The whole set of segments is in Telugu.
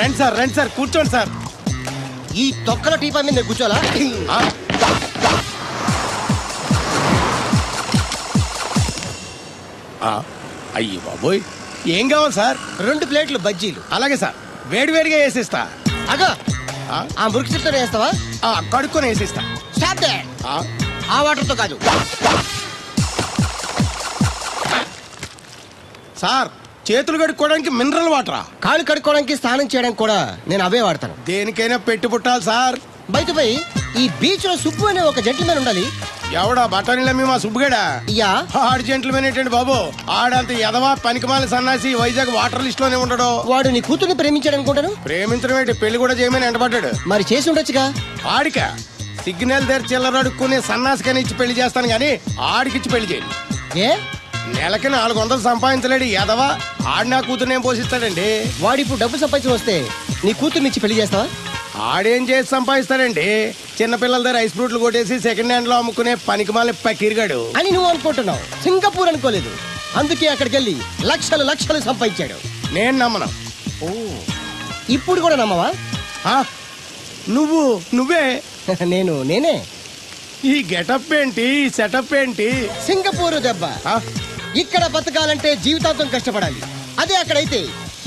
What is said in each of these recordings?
రండి సార్ కూర్చోండి సార్. ఈ తొక్కల టీపా మీద నేను కూర్చోాలా? అయ్యి బాబోయ్, ఏం కావాలి సార్? 2 ప్లేట్లు బజ్జీలు. అలాగే సార్, వేడివేడిగా వేసిస్తా. అగా ఆ మురికి చెప్తా వేస్తావా? కడుక్కొని వేసిస్తా. స్టాప్ దే. ఆ వాటర్ తో కాదు సార్, చేతులు కడుక్కోవడానికి మినరల్ వాటరా? కాళ్ళు కడుక్కోవడానికి స్నానం చేయడానికి కూడా నేను అవే వాడతాను. దేనికైనా పెట్టి పుట్టాలి సార్. బయటపై ఈ బీచ్ లో సుబ్బు అనే ఒక జెంటిల్మెన్ ఉండాలి. ఎవడా బఠానీలమ్మి మా సుబ్బుగడా? యా. ఆడు జెంటిల్మెన్ ఏంటండి బాబు? ఆడంత ఎదవా పనికిమాల సన్నాసి వైజాగ్ వాటర్ లిస్ట్ లోనే ఉండడు. వాడు నీ కూతుర్ని ప్రేమించాడు అనుకుంటాను. ప్రేమించడం ఏంటి, పెళ్లి కూడా చేయమని ఎంటపడ్డాడు. మరి చేసి ఉండొచ్చుగా. ఆడిక సిగ్నల్ దగ్గర చిల్లర అడుక్కునే సన్నాసికని ఇచ్చి పెళ్లి చేస్తాను గానీ ఆడికిచ్చి పెళ్లి చేయండి. ఏ నెలకి 400 సంపాదించలేడు ఎదవా. ఆడి నా కూతురు ఏం పోషిస్తాడండి? వాడు ఇప్పుడు డబ్బు సంపాదించి వస్తే నీ కూతుర్ని ఇచ్చి పెళ్లి చేస్తావా? ఆడేం చేసి సంపాదిస్తాడండి? చిన్నపిల్లల దగ్గర ఐస్ ఫ్రూట్లు కొట్టేసి సెకండ్ హ్యాండ్ లో అమ్ముకునే పనికిమాల పకీర్గాడు అని నువ్వు అనుకుంటున్నావు. సింగపూర్ అనుకోలేదు. అందుకే అక్కడికి వెళ్ళి లక్షలు లక్షలు సంపాదించాడు. నేను నమ్మను. ఓ, ఇప్పుడు కూడా నమ్మవా? నువ్వే నేనే. ఈ గెటప్ ఏంటి, ఈ సెటప్ ఏంటి? సింగపూర్ దెబ్బ. ఇక్కడ బతకాలంటే జీవితాంతం కష్టపడాలి. అదే అక్కడైతే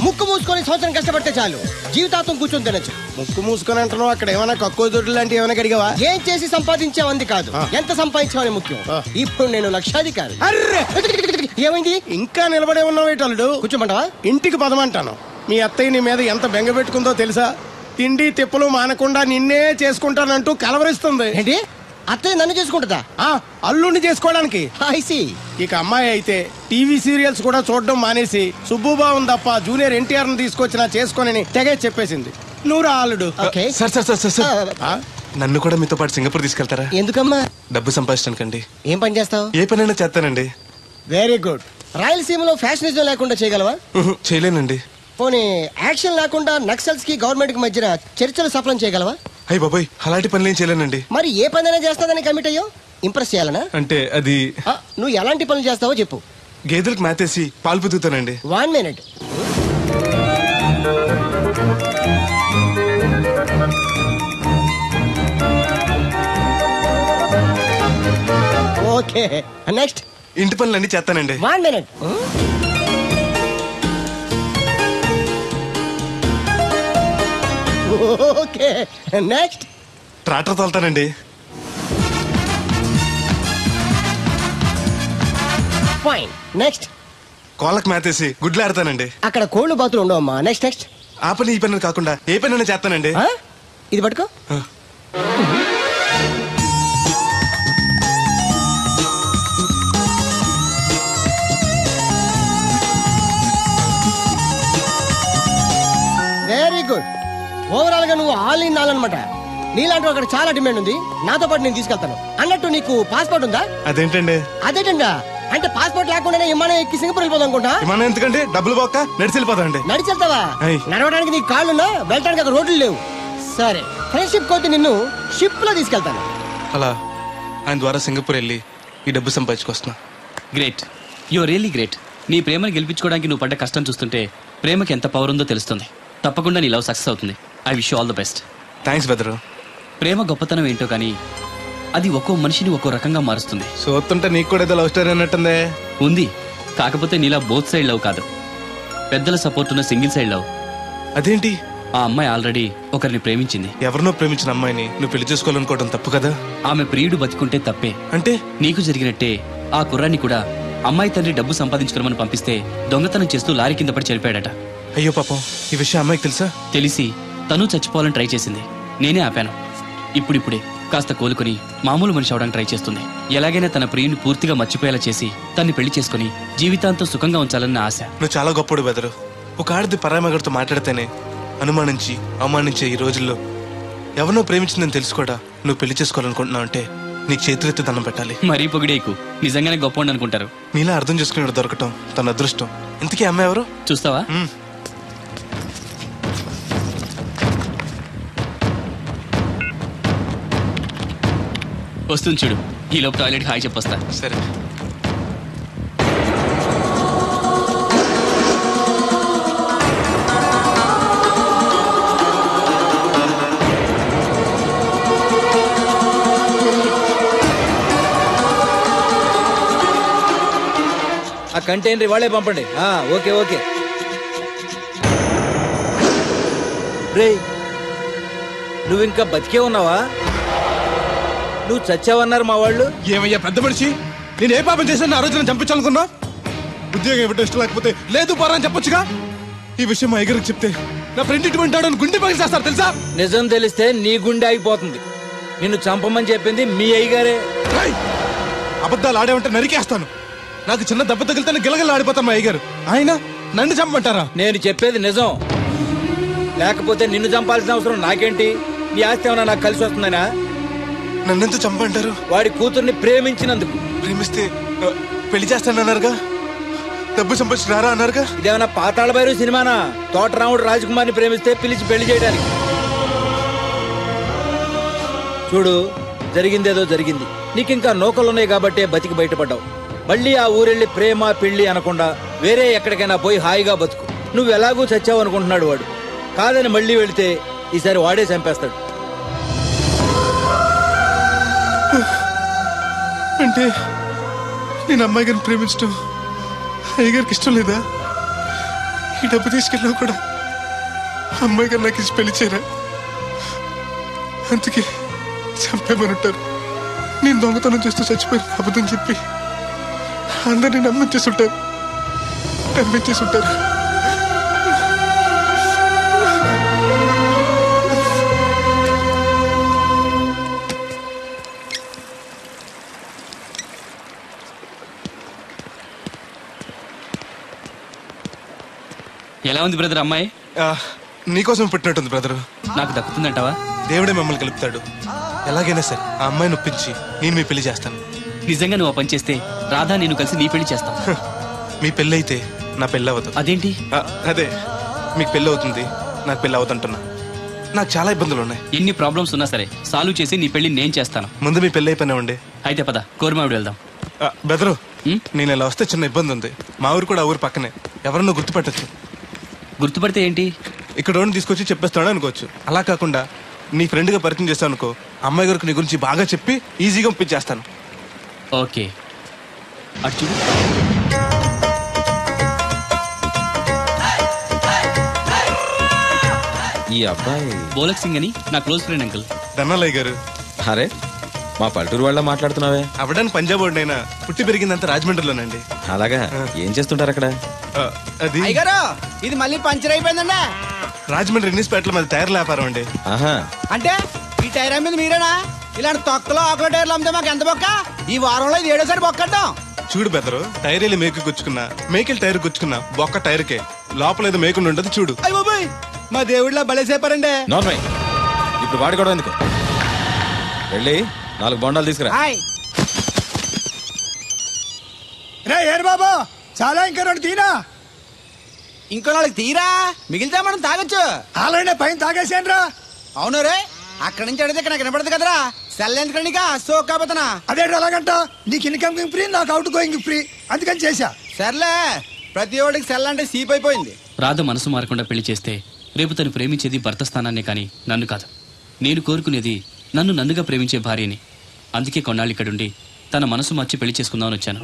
ముక్కు మూసుకొని సంవత్సరం కష్టపడితే చాలు, జీవితాంతం కూర్చొని తినచ్చు. ముక్కు మూసుకొని అంటున్నావు, అక్కడ ఏమైనా కక్కువ దొడ్లు లాంటివి ఏమైనా కడిగావా? ఏం చేసి సంపాదించావంది కాదు, ఎంత సంపాదించావని ముఖ్యం. ఇప్పుడు నేను లక్షాధికారి. ఏమైంది? ఇంకా నిలబడే ఉన్నావు ఏటల్లుడు? కూర్చోమంటావా? ఇంటికి పదమంటాను. మీ అత్తయ్య నీ మీద ఎంత బెంగ పెట్టుకుందో తెలుసా? తిండి తిప్పలు మానకుండా నిన్నే చేసుకుంటానంటూ కలవరిస్తుంది. ఏంటి? అత్తయ్య నన్ను చేసుకుంటుందా? అల్లుండి చేసుకోవడానికి. ఇక అమ్మాయి అయితే టీవీ సీరియల్స్ కూడా చూడడం మానేసి సుబ్బుబాబుని తప్ప జూనియర్ ఎన్టీఆర్ ని తీసుకొచ్చి నా చేసుకోనని తెగే చెప్పేసింది. నువ్వు రా అల్లుడు. నన్ను కూడా మీతో పాటు సింగపూర్ తీసుకెళ్తారా? ఎందుకమ్మా? డబ్బు సంపాదించడానికండి. ఏం పని చేస్తావు? ఏ పనైనా చేస్తానండి. Very good. రాయలసీమలో ఫ్యాషనిజం లేకుండా చేయగలవా? చేయలేనండి. పోనీ యాక్షన్ లేకుండా నక్సల్స్ కి గవర్నమెంట్ కి మధ్యన చర్చలు సఫలం చేయగలవా? అయ్య బాబాయ్, అలాంటి పనులు ఏం చేయలేనండి. మరి ఏ పనైనా చేస్తాదని కమిట్ అయ్యో? ఇంప్రెస్ చేయాలనా? అంటే అది నువ్వు ఎలాంటి పనులు చేస్తావో చెప్పు. గేదెలకు మేతేసి పాలు పుదుగుతానండి. 1 minute. Okay, next. ఇంటి పనులన్నీ చేస్తానండి. 1 minute. Okay, next. ట్రాక్టర్ తోలుతానండి. Fine, next. కోళ్ళకు మేతేసి గుడ్లు ఆడతానండి. అక్కడ కోళ్ళు బాతులు ఉండవమ్మా. నెక్స్ట్. ఆ పని ఈ పని కాకుండా ఏ పని చేస్తానండి. ఇది పట్టుకో. Very good. ఓవరాల్ గా నువ్వు ఆల్ ఇన్ ఆల్ అనమాట. నీలాంటి అక్కడ చాలా డిమాండ్ ఉంది. నాతో పాటు నేను తీసుకెళ్తాను. అన్నట్టు నీకు పాస్పోర్ట్ ఉందా? అదేంటండి? అదేటండా అంటే పాస్పోర్ట్ లేకుండానే విమానం ఎక్కి సింగపూర్ వెళ్ళిపోదాం అనుకుంటా. విమానం ఎందుకంటే డబ్బులు పోక నడిచి వెళ్ళిపోతాండి. నడిచి వెళ్తావా? నడవడానికి నీకు కాళ్ళున్నా, వెళ్ళడానికి అక్కడ రోడ్లు లేవు. సరే, ఫ్రెండ్షిప్ కోతి నిన్ను షిప్ లో తీసుకెళ్తాను. అలా ఆయన ద్వారా సింగపూర్ వెళ్ళి ఈ డబ్బు సంపాదించుకొస్తున్నా. Great, your really great. నీ ప్రేమను గెలిపించుకోవడానికి నువ్వు పడ్డ కష్టం చూస్తుంటే ప్రేమకి ఎంత పవర్ ఉందో తెలుస్తుంది. తప్పకుండా నీ లవ్ సక్సెస్ అవుతుంది. I wish you all the best. Thanks బెదరు. ప్రేమ గొప్పతనం ఏంటో కానీ అది ఒక్కో మనిషిని ఒక్కో రకంగా మారుస్తుంది. చూస్తుంటే నీకు కూడా ఏదో లవ్ స్టోరీ అన్నట్టుందే. ఉంది, కాకపోతే నీలా బోత్ సైడ్ లవ్ కాదు, పెద్దల సపోర్ట్ ఉన్న సింగిల్ సైడ్ లవ్. అదేంటి? ఆ అమ్మాయి ఆల్రెడీ ఒకరిని ప్రేమించింది. ఎవరినో ప్రేమించిన అమ్మాయిని నువ్వు పెళ్లి చేసుకోవాలనుకోవడం తప్పు కదా? ఆమె ప్రియుడు బతుకుంటే తప్పే. అంటే నీకు జరిగినట్టే ఆ కుర్రాన్ని కూడా అమ్మాయి తండ్రి డబ్బు సంపాదించుకోమని పంపిస్తే దొంగతనం చేస్తూ లారీ కింద పడి చనిపోయాడట. అయ్యో పాపం, ఈ విషయం అమ్మాయికి తెలుసా? తెలిసి తను చచ్చిపోవాలని ట్రై చేసింది. నేనే ఆపాను. ఇప్పుడిప్పుడే కాస్త కోలుకొని మామూలు మనిషి అవడానికి ట్రై చేస్తుంది. ఎలాగైనా తన ప్రియుని పూర్తిగా మర్చిపోయేలా చేసి తన్ని పెళ్లి చేసుకుని జీవితాంతం సుఖంగా ఉంచాలన్న ఆశ. నువ్వు చాలా గొప్పడు బెదరు. ఒక ఆడది పరామగడితో మాట్లాడితేనే అనుమానించి అవమానించే ఈ రోజుల్లో ఎవరినో ప్రేమించిందని తెలుసుకోడా నువ్వు పెళ్లి చేసుకోవాలనుకుంటున్నావు అంటే నీ చేతులెత్తి దండం పెట్టాలి. మరీ పొగిడేకు, నిజంగానే గొప్ప అనుకుంటారు. నీలా అర్థం చేసుకునే దొరకటం తన అదృష్టం. ఇంతకీ అమ్మాయి ఎవరు? చూస్తావా? వస్తుంది చూడు. ఈ లోపు టాయిలెట్ హాయ్ చెప్పొస్తా. సరే. ఆ కంటైనర్ వాళ్ళే పంపండి. Okay okay. రే, నువ్వు ఇంకా బతికే ఉన్నావా? నువ్వు చచ్చావన్నారు మా వాళ్ళు. ఏమయ్యా పెద్ద మనిషి, నేను ఏ పాపం చేశాను ఆ రోజు నేను చంపించాలనుకున్నా? ఉద్యోగం ఇవ్వడం ఇష్టం లేకపోతే లేదు పోరా అని చెప్పొచ్చుగా. ఈ విషయం మా అయ్యగారికి చెప్తే నా ఫ్రెండ్ ఇటువంటి వాడు గుండె పగిలి చేస్తారు తెలుసా? నిజం తెలిస్తే నీ గుండె ఆగిపోతుంది. నిన్ను చంపమని చెప్పింది మీ అయ్యగారే. అబద్ధాలు ఆడేమంటే నరికేస్తాను. నాకు చిన్న దెబ్బ తగిలితే గిలగల ఆడిపోతాం మా అయ్యగారు. ఆయన నన్ను చంపమంటారా? నేను చెప్పేది నిజం. లేకపోతే నిన్ను చంపాల్సిన అవసరం నాకేంటి? నీ ఆస్తి ఏమన్నా నాకు కలిసి వస్తుందనా? నన్నెందుకు చంపంటారు? వాడి కూతుర్ని ప్రేమించినందుకు. ప్రేమిస్తే పెళ్లి చేస్తానన్నారుగా, డబ్బు సంపాదించి రారా అన్నారుగా. ఇదేమన్నా పాతాళ భైరవ సినిమానా? తోటరాముడు రాజకుమార్ని ప్రేమిస్తే పిలిచి పెళ్లి చేయడానికి. చూడు, జరిగిందేదో జరిగింది. నీకింకా నౌకలున్నాయి కాబట్టే బతికి బయటపడ్డావు. మళ్ళీ ఆ ఊరెళ్ళి ప్రేమ పెళ్లి అనకుండా వేరే ఎక్కడికైనా పోయి హాయిగా బతుకు. నువ్వు ఎలాగూ చచ్చావు అనుకుంటున్నాడు వాడు. కాదని మళ్ళీ వెళితే ఈసారి వాడే చంపేస్తాడు. అంటే నేను అమ్మాయి గారిని ప్రేమించడం అయ్యగారికి ఇష్టం లేదా? ఈ డబ్బు తీసుకెళ్ళినా కూడా అమ్మాయి గారు నాకు ఇచ్చి పెళ్లి చేయరా? అందుకే చంపేమని ఉంటారు. నేను దొంగతనం చేస్తూ చచ్చిపోయిన అబద్ధం చెప్పి అందరినీ నమ్మించేస్తుంటారు. ఎలా ఉంది బ్రదర్ అమ్మాయి? నీకోసం పుట్టినట్టుంది బ్రదరు. నాకు దక్కుతుందంటావా? దేవుడే మమ్మల్ని కలుపుతాడు. ఎలాగైనా సరే ఆ అమ్మాయిని ఒప్పించి నేను మీ పెళ్లి చేస్తాను. నిజంగా నువ్వు ఆ పని చేస్తే రాధా నేను కలిసి నీ పెళ్లి చేస్తాం. మీ పెళ్ళి అయితే నా పెళ్ళి అవ్వదు. అదేంటి? అదే, మీకు పెళ్ళి అవుతుంది, నాకు పెళ్ళి అవుతుంటున్నా. నాకు చాలా ఇబ్బందులు ఉన్నాయి. ఎన్ని ప్రాబ్లమ్స్ ఉన్నా సరే సాల్వ్ చేసి నీ పెళ్లి నేను చేస్తాను. ముందు మీ పెళ్ళి అయిపోయినా ఉండే. అయితే పద కోరమావిడి వెళ్దాం. బెదరు, నేను ఇలా వస్తే చిన్న ఇబ్బంది ఉంది. మా ఊరు కూడా ఆ ఊరు పక్కనే, ఎవరన్నా గుర్తుపట్టచ్చు. గుర్తుపడితే ఏంటి? ఇక్కడ తీసుకొచ్చి చెప్పేస్తాడు అనుకోవచ్చు. అలా కాకుండా నీ ఫ్రెండ్గా పరిచయం చేస్తాను అనుకో, అమ్మాయి గారికి నీ గురించి బాగా చెప్పి ఈజీగా పంపించేస్తాను. ఓకే, అటు చూడు. ఈ అబ్బాయి బోలక్ సింగ్ అని నా క్లోజ్ ఫ్రెండ్ అంకుల్. ధనాలయ్య గారు. అరే, మా పల్లెటూరు వాళ్ళ మాట్లాడుతున్నావే? అవడానికి పంజాబ్ వాడినైనా పుట్టి పెరిగిందంతా రాజమండ్రిలోనండి. అలాగా? ఏం చేస్తుంటారు అక్కడ? అది ఇది మళ్ళీ పంచర్ అయిపోయిందండి. రాజమండ్రి ఇన్నిస్పేటలో మాది టైర్ వ్యాపారం అండి. ఆహా, అంటే ఈ టైర్ అమ్మేది మీరేనా? ఇలాంటి తొక్కలో ఆకుల టైర్లు అమ్మితే మాకు ఎంత బొక్క? ఈ వారంలో ఇది 7వ సారి బొక్కడ్డాం. చూడు బెదరు, టైర్ వెళ్ళి మేకు గుచ్చుకున్నా, మేకెళ్ళి టైర్ గుచ్చుకున్నా, బొక్క టైర్కే, లోపల ఏదో మేకుండా ఉండదు చూడు. అయ్య బాబాయ్, మా దేవుడిలా బలేసేపారండి. నార్మల్. ఇప్పుడు వాడుకోవడం ఎందుకు? వెళ్ళి 4 బొండాలు తీసుకురా. రే ఏరు బాబా, చాలా ఇంకా 2 తీనా. ఇంకో 4 తీరా, మిగిలితే మనం తాగొచ్చు. ఆల్రెడీ పైన తాగేసాను రా. అవును రే, అక్కడి నుంచి అడిగితే ఇక్కడ వినపడదు కదరా. సెల్ ఎందుకనిక సో కాబోతున్నా. అదే ఎలాగంట, నీకు ఇన్కమింగ్ ఫ్రీ, నాకు అవుట్ గోయింగ్ ఫ్రీ, అందుకని చేశా. సర్లే, ప్రతి ఒడికి సెల్ అంటే సీప్ అయిపోయింది. రాధ మనసు మారకుండా పెళ్లి చేస్తే రేపు తను ప్రేమించేది భర్త స్థానాన్నే కానీ నన్ను కాదు. నేను కోరుకునేది నన్ను నన్నుగా ప్రేమించే భార్యని. అందుకే కొన్నాళ్ళు ఇక్కడుండి తన మనసు మార్చి పెళ్లి చేసుకుందామని వచ్చాను.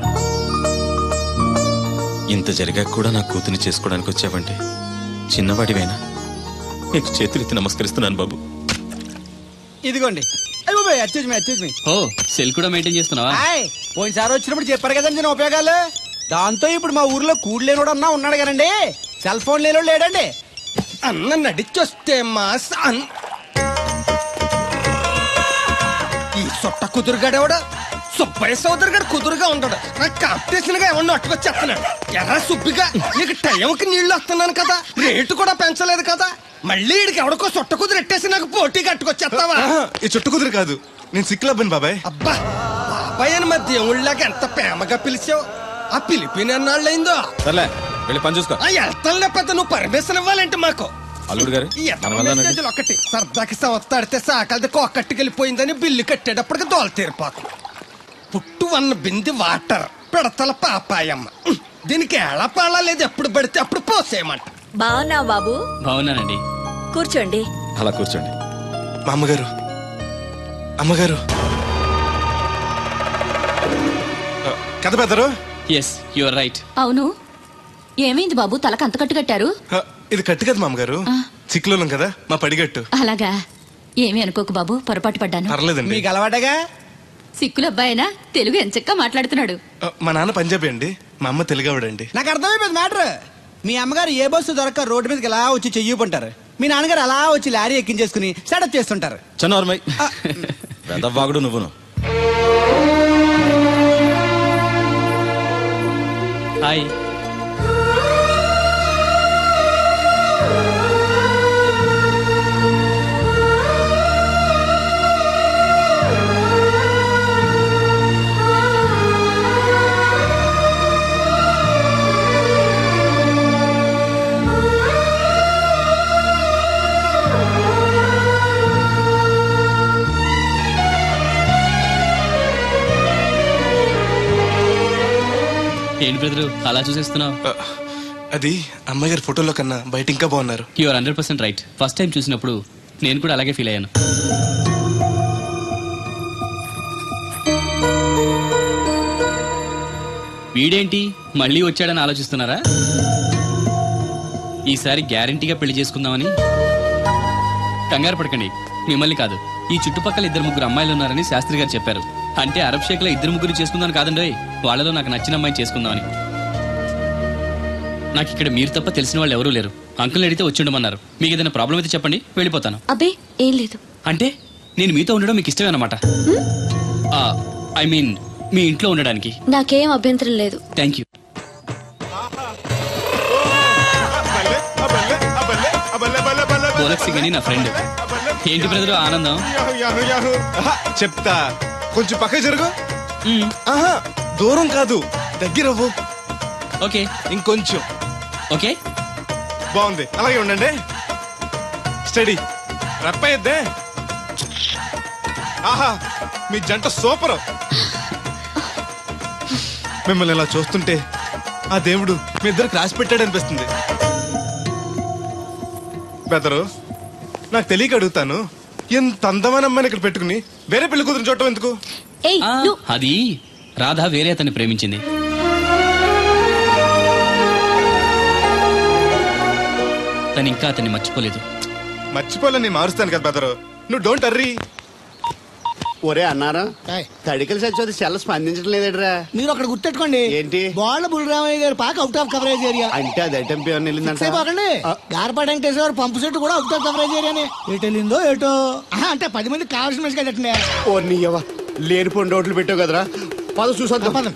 ఇంత జరిగాక కూడా నా కూతుని చేసుకోవడానికి వచ్చావంటే చిన్నవాడివేనా? నీకు చేతులెత్తి నమస్కరిస్తున్నాను బాబు. ఇదిగోండి. ఓ, సెల్ కూడా మెయింటైన్ చేస్తున్నావా? పోయినసారి వచ్చినప్పుడు చెప్పారు కదండి నేను ఉపయోగాలు. దాంతో ఇప్పుడు మా ఊర్లో కూడు లేనోడు అన్నా ఉన్నాడు కదండి. సెల్ ఫోన్ లేనోడు లేడండి. అన్న నడిచొస్తే మాస్ ఈ సొట్ట కుదురుగాడేవాడు సుబ్బయ్య సోదరు గారు కుదురుగా ఉండడు. నాకు కాంపిటీషన్ గా ఏమన్నా అట్టుకొచ్చేస్తున్నాడు. ఎరా సుబ్బిగా, నీకు టైంకి నీళ్లు వస్తున్నాను కదా, రేటు కూడా పెంచలేదు కదా, మళ్ళీ ఇడికి ఎవడికో సొట్ట కుదురు ఎట్టేసి నాకు పోటీ కట్టుకొచ్చేస్తావా? ఈ చుట్టు కుదురు కాదు, నేను సిక్కులబ్బాను బాబాయ్. అబ్బా, బాబాయ్ అని మా దేవుళ్ళకి ఎంత ప్రేమగా పిలిచావు. ఆ పిలిపిన ఎన్నాళ్ళైందో. సర్లే, వెళ్ళి పని చూసుకో. వెళ్తాను లేకపోతే నువ్వు పర్మిషన్ ఇవ్వాలంటే మాకు. అల్లుడు గారు, ఒకటి సరదాకి సంవత్సరాడితే సాకలది కోకట్టుకెళ్ళిపోయిందని బిల్లు కట్టేటప్పటికి దోల తీరిపోతుంది. పుట్టు 1 బింది వాటర్, పిడతల పాపాయమ్మ. దీనికి ఏళ పాళ లేదు, ఎప్పుడు పడితే అప్పుడు పోసేయమంట. బావున్నావు బాబు? బావున్నానండి. కూర్చోండి. అలా కూర్చోండి. మా అమ్మగారు, అమ్మగారు. కథ పెద్దరు, ఎస్ యు ఆర్ రైట్. అవును, ఏమైంది బాబు తలకు అంత కట్టు కట్టారు? ఇది కట్టు కదా మామగారు, చిక్కులోలం కదా మా పడిగట్టు. అలాగా, ఏమీ అనుకోకు బాబు, పొరపాటు పడ్డాను. పర్లేదండి. మీకు అలవాటగా. సిక్కుల అబ్బాయినా తెలుగు ఎంచక్కా మాట్లాడుతున్నాడు. మా నాన్న పంజాబీ అండి, మా అమ్మ తెలుగావిడండి. నాకు అర్థమైపోయింది మ్యాటర్. మీ అమ్మగారు ఏ బస్సు దొరక్క రోడ్డు మీదకి ఎలా వచ్చి చెయ్యిపుంటారు, మీ నాన్నగారు అలా వచ్చి లారీ ఎక్కించేసుకుని సెటప్ చేస్తుంటారు. చన్నోర్మై వెదవ్వాగుడు నువ్వును. హాయ్. ఏంటి బ్రదరు అలా చూసేస్తున్నావు? అది అమ్మాయి గారి ఫోటోలో కన్నా బయట ఇంకా బాగున్నారు. You are 100% right. First time చూసినప్పుడు నేను కూడా అలాగే ఫీల్ అయ్యాను. వీడేంటి మళ్ళీ వచ్చాడని ఆలోచిస్తున్నారా? ఈసారి గ్యారంటీగా పెళ్లి చేసుకుందామని. కంగారు పడకండి, మిమ్మల్ని కాదు, ఈ చుట్టుపక్కల 2-3 అమ్మాయిలు ఉన్నారని శాస్త్రి గారు చెప్పారు. అంటే అరబ్ షేక్ లో 2-3 చేసుకుందామని కాదండి, వాళ్ళలో నాకు నచ్చిన అమ్మాయిని చేసుకుందామని. నాకు ఇక్కడ మీరు తప్ప తెలిసిన వాళ్ళు ఎవరూ లేరు. అంకుల్ని అడిగితే వచ్చి ఉండమన్నారు. మీకు ఏదైనా ప్రాబ్లం అయితే చెప్పండి, వెళ్ళిపోతాను. అబ్బే ఏం లేదు. అంటే నేను మీతో ఉండడం మీకు ఇష్టమే అన్నమాట? ఐ మీన్ మీ ఇంట్లో ఉండడానికి. నాకేం అభ్యంతరం లేదు. Thank you. పోలక్ సింగ్ అని నా ఫ్రెండ్. ఏంటి బ్రదర్ ఆనందం? చెప్తా, కొంచెం పక్క జరుగు. మ్మ్. ఆహా, దూరం కాదు, దగ్గర అవ్వు. ఓకే ఇంకొంచెం. ఓకే బాగుంది, అలాగే ఉండండి. స్టడీ రప్పయ్యద్దే. ఆహా, మీ జంట సూపర్. మిమ్మల్ని ఇలా చూస్తుంటే ఆ దేవుడు మీ ఇద్దరికి రాసి పెట్టాడు అనిపిస్తుంది. బెదరు, నాకు తెలియక అడుగుతాను, ఎంత అందమైన అమ్మాయిని ఇక్కడ పెట్టుకుని వేరే పెళ్లి కూతురు చూడటం ఎందుకు? అది రాధ వేరే అతన్ని ప్రేమించింది. తను ఇంకా అతన్ని మర్చిపోలేదు. మర్చిపోలేని మారుస్తాను కదా బెదరు, నువ్వు డోంట్ అర్రీ. ఒరే అన్నారా, తడికలు సచ్చి సెల్ స్పందించడం లేదట్రా. మీరు అక్కడ గుర్తెట్టుకోండి, ఏంటి బాళ్ళ బుల్రామయ్య గారి పాక అవుట్ ఆఫ్ కవరేజ్ ఏరియా. అంటే అది ఐటమ్ పేరు వెళ్ళిందంటే గార్పాడు వెంకటేశ్వర పంపు సెట్ కూడా అవుట్ ఆఫ్ కవరేజ్ ఏరియానే. ఎటు వెళ్ళిందో ఏటో. అంటే 10 మంది కావాల్సిన మనిషి కదండి. ఓ నీయవా, లేనిపోండి రోడ్లు పెట్టావు కదరా. పద చూసొద్దాం. పదం.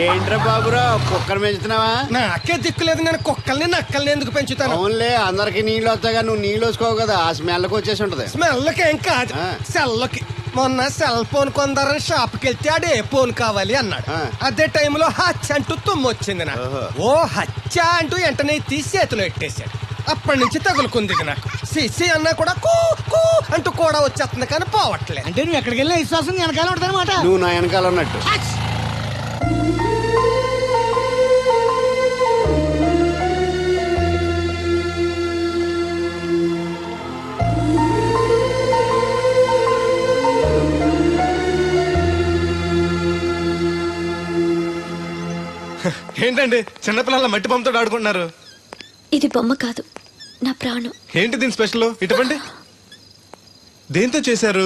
ఏంట్రా బాబురా, కుక్కర్ పెంచుతున్నావా? నాకే దిక్కులేదు, నేను కుక్కల్ని నక్కల్ని ఎందుకు పెంచుతాను? అవునులే, అందరికి నీళ్ళు వస్తాగా, నువ్వు నీళ్ళు వేసుకోవు కదా, ఆ స్మెల్కి వచ్చేసి ఉంటది. స్మెల్కి ఏం కాదు, సెల్కి. మొన్న సెల్ ఫోన్ కొందరని షాప్కి వెళ్తే ఆడే ఫోన్ కావాలి అన్నాడు. అదే టైంలో హచ్చ అంటూ తుమ్మొచ్చింది నాకు. ఓ హచ్చ అంటూ వెంటనే తీసి చేతిలో ఎట్టేశాడు. అప్పటి నుంచి తగులుకుంది నాకు. సిసి అన్నా కూడా కూ కూ అంటూ కూడా వచ్చేస్తుంది కానీ పోవట్లేదు. అంటే నువ్వు ఎక్కడికి వెళ్ళినా విశ్వాసం వెనకాల ఉంటుందన్నమాట. నువ్వు నా వెనకాల ఉన్నట్టు. ఏంటండి చిన్నపిల్లల మట్టి బొమ్మతో ఆడుకుంటున్నారు? ఇది బొమ్మ కాదు, నా ప్రాణం. ఏంటి దీని స్పెషల్? ఇటువంటి దేంతో చేశారు?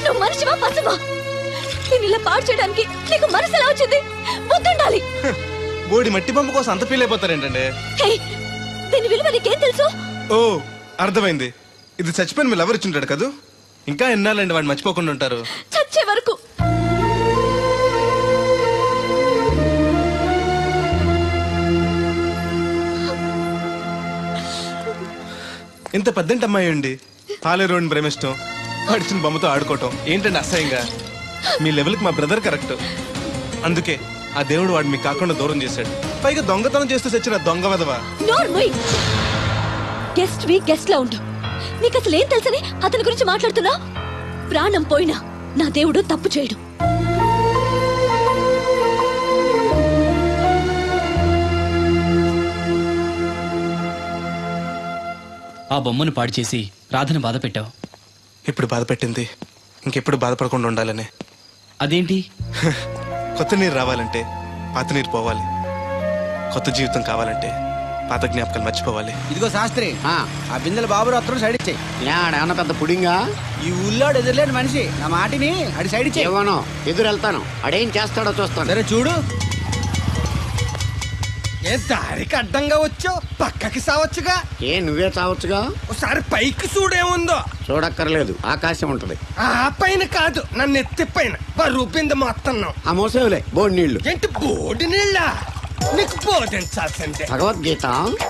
నువ్వు మనిషివా పశువా? నేను ఇలా పాడు చేయడానికి నీకు మనసు ఎలా వచ్చింది? బుద్ధుండాలి. బోడి మట్టి బొమ్మ కోసం అంత ఫీల్ అయిపోతారేంటండి? దీని విలువ నీకేం తెలుసు? ఓ అర్థమైంది, ఇది చచ్చిపోయిన మీరు ఎవరు ఇచ్చింటాడు కదా. ఇంకా ఎన్నాలండి వాడిని మర్చిపోకుండా ఉంటారు? చచ్చే వరకు. ఇంత పెద్దంటి అమ్మాయి అండి, పాలేరోడిని ప్రేమిష్టం, వాడిచిన బొమ్మతో ఆడుకోవటం ఏంటండి అసహ్యంగా? మీ లెవెల్కి మా బ్రదర్ కరెక్ట్. అందుకే ఆ దేవుడు వాడు మీకు కాకుండా దూరం చేశాడు. పైగా దొంగతనం చేస్తూ చచ్చిన దొంగ వెధవా. గెస్ట్ వి గెస్ట్ లా ఉండు. నీకు అసలు ఏం తెలుసని అతని గురించి మాట్లాడుతున్నా? ప్రాణం పోయినా నా దేవుడు తప్పు చేయడు. ఆ బొమ్మను పాడు చేసి రాధను బాధ పెట్టావు. ఇప్పుడు బాధ పెట్టింది ఇంకెప్పుడు బాధపడకుండా ఉండాలని. అదేంటి? కొత్త నీరు రావాలంటే పాత నీరు పోవాలి, కొత్త జీవితం కావాలంటే పాత జ్ఞాపకాలు మర్చిపోవాలి. ఇదిగో శాస్త్రి, ఆ బిందెల బాబు అత్తరు సైడ్ ఇచ్చేయి. ఏమన్నా పెద్ద పుడింగా? ఈ ఊళ్ళో ఎదురులేని మనిషి, నా మాటిని అడి సైడ్ ఇచ్చేయి. ఏమనో ఎదురు వెళ్తాను, అడేం చేస్తాడో చూస్తాను. సరే చూడు. ఏ దారికి అడ్డంగా వచ్చావు, పక్కకి సావచ్చుగా. ఏ నువ్వే చావచ్చుగా. ఒకసారి పైకి చూడేముందో. చూడక్కర్లేదు, ఆకాశం ఉంటది. ఆ పైన కాదు, నన్ను ఎత్తి పైన రూపింది మొత్తం. ఆ మోసేవులే బోడి నీళ్లు. ఏంటి బోడి నీళ్ళ? నీకు బోధించాల్సిందే. భగవద్గీత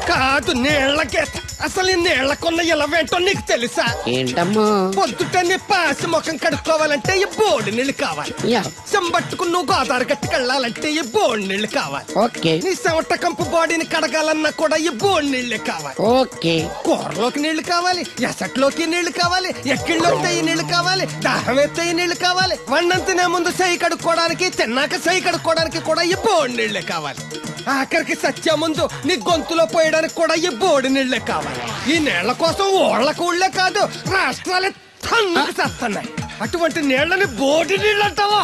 కాదు, నీళ్ళ గీత. అసలు ఈ నీళ్లకున్న ఇలవేంటో నీకు తెలుసా? ఏంటమ్మా? పొద్దుట నీ పాసి ముఖం కడుక్కోవాలంటే ఈ బోడి నీళ్ళు కావాలి. యా. చెంబట్టుకుని నువ్వు గోదావరి గట్టుకు వెళ్ళాలంటే ఈ బోడి నీళ్ళు కావాలి. ఓకే నీ చెమట కంపు బాడీని కడగాలన్నా కూడా ఈ బోడి నీళ్ళే కావాలి. ఓకే. కూరలోకి నీళ్లు కావాలి, ఎసట్లోకి నీళ్లు కావాలి, ఎక్కిళ్ళొస్తే ఈ నీళ్లు కావాలి, దాహం ఎత్తే ఈ నీళ్లు కావాలి. వండం తినే ముందు చెయ్యి కడుక్కోవడానికి, తిన్నాక చెయ్యి కడుక్కోవడానికి కూడా ఈ బోడి నీళ్లే కావాలి. ఆఖరికి సత్య ముందు నీ గొంతులో పోయడానికి కూడా ఈ బోడి నీళ్లే కావాలి. ఈ నీళ్ల కోసం ఊళ్ళకు ఊళ్ళే కాదు, రాష్ట్రాలే తన్నుకు చేస్తున్నాయి. అటువంటి నీళ్లని బోడి నీళ్ళు అంటావా?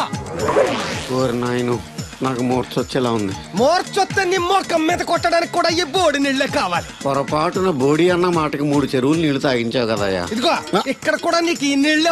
ఓరి నాయను, నాకు మూర్చొచ్చేలా ఉంది. మోర్చొత్తే నీ మొఖం మీద కొట్టడానికి కూడా ఈ బోడి నీళ్లే కావాలి. పొరపాటున బోడి అన్న మాటకి 3 చెరువులు నీళ్లు తాగించావు కదయ్యా. ఇదిగో ఇక్కడ కూడా నీకు ఈ నీళ్లే